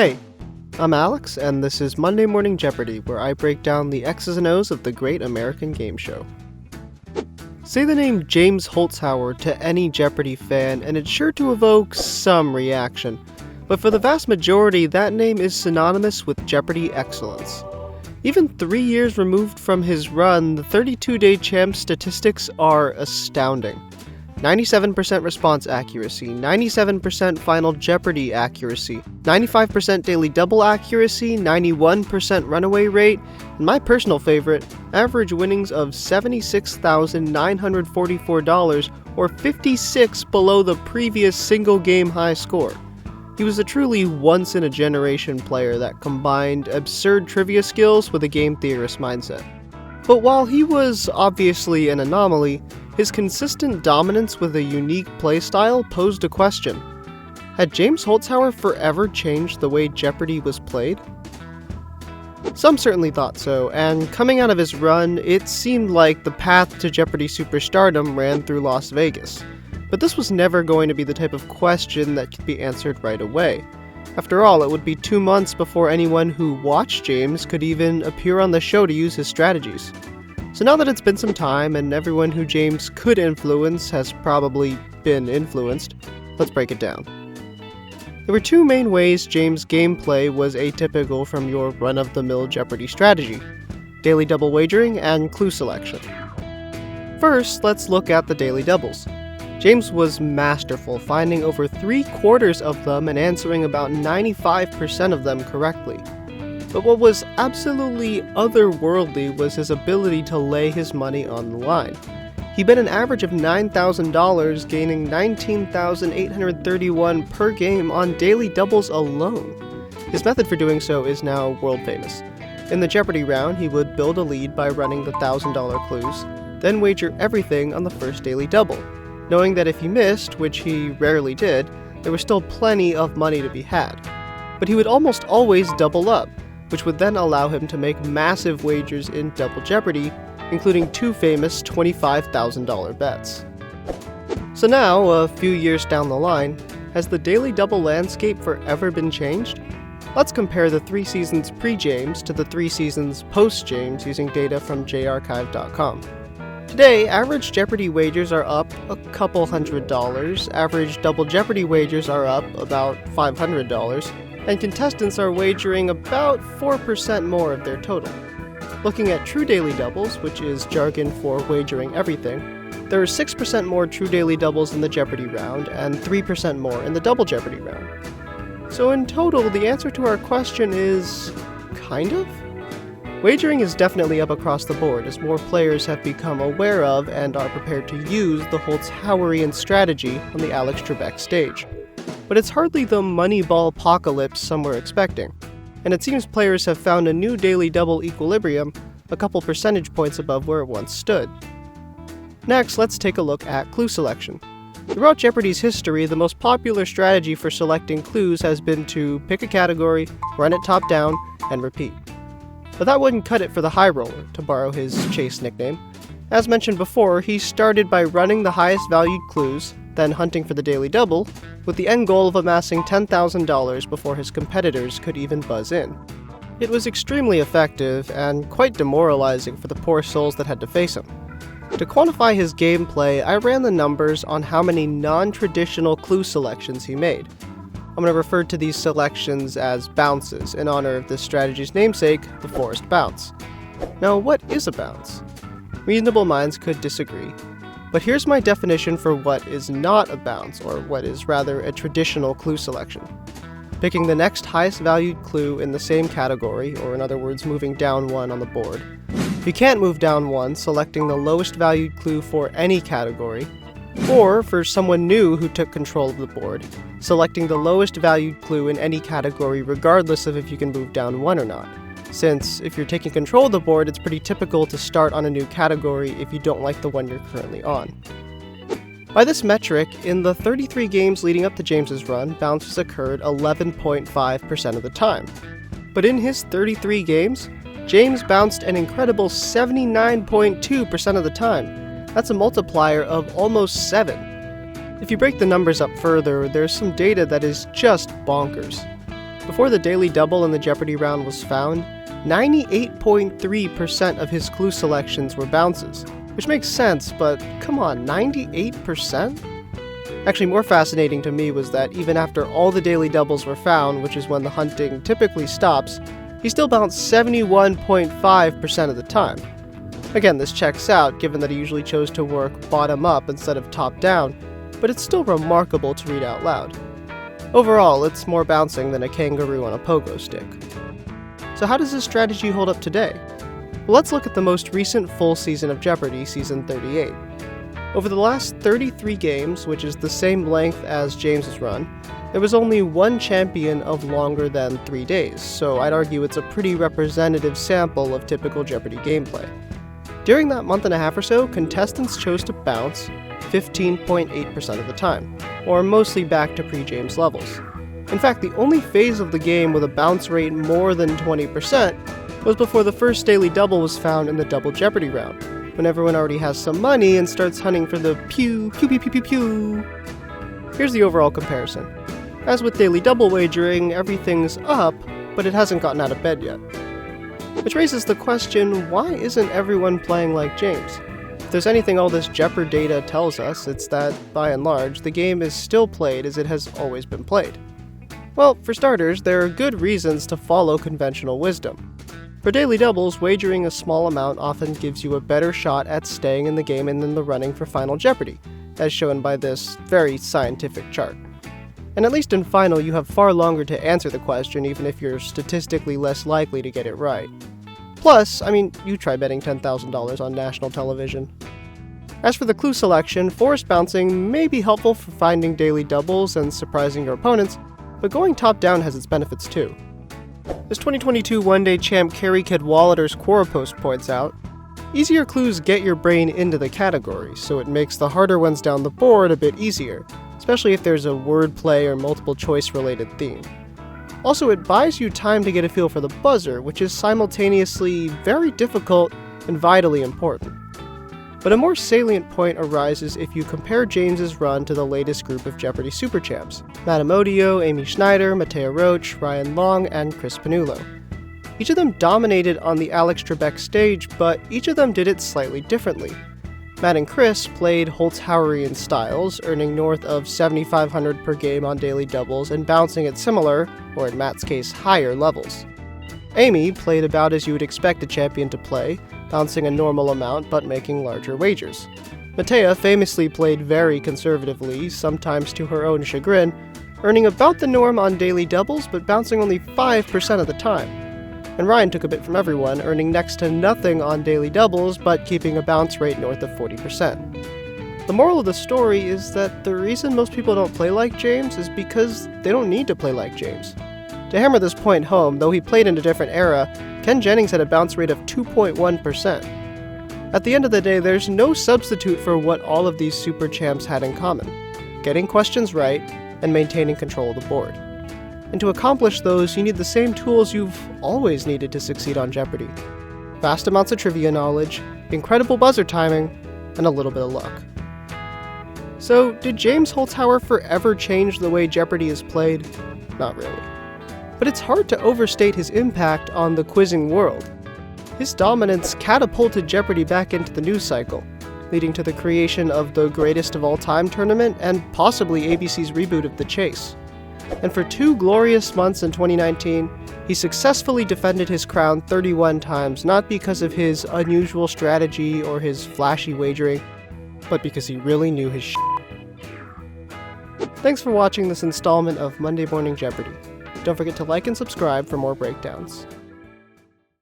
Hey, I'm Alex, and this is Monday Morning Jeopardy, where I break down the X's and O's of the great American game show. Say the name James Holzhauer to any Jeopardy fan, and it's sure to evoke some reaction. But for the vast majority, that name is synonymous with Jeopardy excellence. Even 3 years removed from his run, the 32-day champ statistics are astounding. 97% response accuracy, 97% Final Jeopardy accuracy, 95% Daily Double accuracy, 91% runaway rate, and my personal favorite, average winnings of $76,944, or 56 below the previous single-game high score. He was a truly once-in-a-generation player that combined absurd trivia skills with a game theorist mindset. But while he was obviously an anomaly, his consistent dominance with a unique playstyle posed a question. Had James Holzhauer forever changed the way Jeopardy was played? Some certainly thought so, and coming out of his run, it seemed like the path to Jeopardy superstardom ran through Las Vegas. But this was never going to be the type of question that could be answered right away. After all, it would be 2 months before anyone who watched James could even appear on the show to use his strategies. So now that it's been some time and everyone who James could influence has probably been influenced, let's break it down. There were 2 main ways James' gameplay was atypical from your run-of-the-mill Jeopardy strategy: daily double wagering and clue selection. First, let's look at the daily doubles. James was masterful, finding over 3/4 of them and answering about 95% of them correctly. But what was absolutely otherworldly was his ability to lay his money on the line. He bet an average of $9,000, gaining $19,831 per game on daily doubles alone. His method for doing so is now world famous. In the Jeopardy round, he would build a lead by running the $1,000 clues, then wager everything on the first daily double, knowing that if he missed, which he rarely did, there was still plenty of money to be had. But he would almost always double up, which would then allow him to make massive wagers in Double Jeopardy, including 2 famous $25,000 bets. So now, a few years down the line, has the daily double landscape forever been changed? Let's compare the 3 seasons pre-James to the 3 seasons post-James using data from jarchive.com. Today, average Jeopardy wagers are up a couple $100, average Double Jeopardy wagers are up about $500, and contestants are wagering about 4% more of their total. Looking at true daily doubles, which is jargon for wagering everything, there are 6% more true daily doubles in the Jeopardy round and 3% more in the Double Jeopardy round. So in total, the answer to our question is kind of? Wagering is definitely up across the board as more players have become aware of and are prepared to use the Holzhauerian strategy on the Alex Trebek stage. But it's hardly the Moneyball apocalypse some were expecting, and it seems players have found a new daily double equilibrium a couple percentage points above where it once stood. Next, let's take a look at clue selection. Throughout Jeopardy's history, the most popular strategy for selecting clues has been to pick a category, run it top down, and repeat. But that wouldn't cut it for the high roller, to borrow his Chase nickname. As mentioned before, he started by running the highest valued clues, then hunting for the daily double, with the end goal of amassing $10,000 before his competitors could even buzz in. It was extremely effective and quite demoralizing for the poor souls that had to face him. To quantify his gameplay, I ran the numbers on how many non-traditional clue selections he made. I'm going to refer to these selections as bounces in honor of this strategy's namesake, the forced bounce. Now, what is a bounce? Reasonable minds could disagree, but here's my definition for what is not a bounce, or what is rather a traditional clue selection. Picking the next highest valued clue in the same category, or in other words, moving down 1 on the board. If you can't move down 1, selecting the lowest valued clue for any category, or for someone new who took control of the board, selecting the lowest valued clue in any category regardless of if you can move down 1 or not. Since, if you're taking control of the board, it's pretty typical to start on a new category if you don't like the one you're currently on. By this metric, in the 33 games leading up to James's run, bounces occurred 11.5% of the time. But in his 33 games, James bounced an incredible 79.2% of the time. That's a multiplier of almost 7. If you break the numbers up further, there's some data that is just bonkers. Before the Daily Double in the Jeopardy round was found, 98.3% of his clue selections were bounces, which makes sense, but come on, 98%? Actually, more fascinating to me was that even after all the Daily Doubles were found, which is when the hunting typically stops, he still bounced 71.5% of the time. Again, this checks out, given that he usually chose to work bottom up instead of top down, but it's still remarkable to read out loud. Overall, it's more bouncing than a kangaroo on a pogo stick. So how does this strategy hold up today? Well, let's look at the most recent full season of Jeopardy, season 38. Over the last 33 games, which is the same length as James's run, there was only one champion of longer than 3 days, so I'd argue it's a pretty representative sample of typical Jeopardy gameplay. During that month and a half or so, contestants chose to bounce 15.8% of the time, or mostly back to pre-James levels. In fact, the only phase of the game with a bounce rate more than 20% was before the first Daily Double was found in the Double Jeopardy round, when everyone already has some money and starts hunting for the pew, pew, pew, pew, pew, pew. Here's the overall comparison. As with Daily Double wagering, everything's up, but it hasn't gotten out of bed yet. Which raises the question, why isn't everyone playing like James? If there's anything all this Jeopardy data tells us, it's that, by and large, the game is still played as it has always been played. Well, for starters, there are good reasons to follow conventional wisdom. For Daily Doubles, wagering a small amount often gives you a better shot at staying in the game and in the running for Final Jeopardy, as shown by this very scientific chart. And at least in Final, you have far longer to answer the question, even if you're statistically less likely to get it right. Plus, you try betting $10,000 on national television. As for the clue selection, forced bouncing may be helpful for finding Daily Doubles and surprising your opponents, but going top-down has its benefits too. As 2022 one-day champ Carrie Cadwallader's Quora post points out, easier clues get your brain into the category, so it makes the harder ones down the board a bit easier, especially if there's a wordplay or multiple choice related theme. Also, it buys you time to get a feel for the buzzer, which is simultaneously very difficult and vitally important. But a more salient point arises if you compare James's run to the latest group of Jeopardy Superchamps: Matt Amodio, Amy Schneider, Matteo Roach, Ryan Long, and Chris Pannulo. Each of them dominated on the Alex Trebek stage, but each of them did it slightly differently. Matt and Chris played Holzhauerian styles, earning north of $7,500 per game on Daily Doubles and bouncing at similar, or in Matt's case, higher levels. Amy played about as you would expect a champion to play, bouncing a normal amount but making larger wagers. Matea famously played very conservatively, sometimes to her own chagrin, earning about the norm on Daily Doubles but bouncing only 5% of the time. And Ryan took a bit from everyone, earning next to nothing on Daily Doubles but keeping a bounce rate north of 40%. The moral of the story is that the reason most people don't play like James is because they don't need to play like James. To hammer this point home, though he played in a different era, Ken Jennings had a bounce rate of 2.1%. At the end of the day, there's no substitute for what all of these super champs had in common: getting questions right and maintaining control of the board. And to accomplish those, you need the same tools you've always needed to succeed on Jeopardy: vast amounts of trivia knowledge, incredible buzzer timing, and a little bit of luck. So, did James Holzhauer forever change the way Jeopardy is played? Not really. But it's hard to overstate his impact on the quizzing world. His dominance catapulted Jeopardy back into the news cycle, leading to the creation of the Greatest of All Time tournament and possibly ABC's reboot of The Chase. And for 2 glorious months in 2019, he successfully defended his crown 31 times, not because of his unusual strategy or his flashy wagering, but because he really knew his shit. Thanks for watching this installment of Monday Morning Jeopardy. Don't forget to like and subscribe for more breakdowns.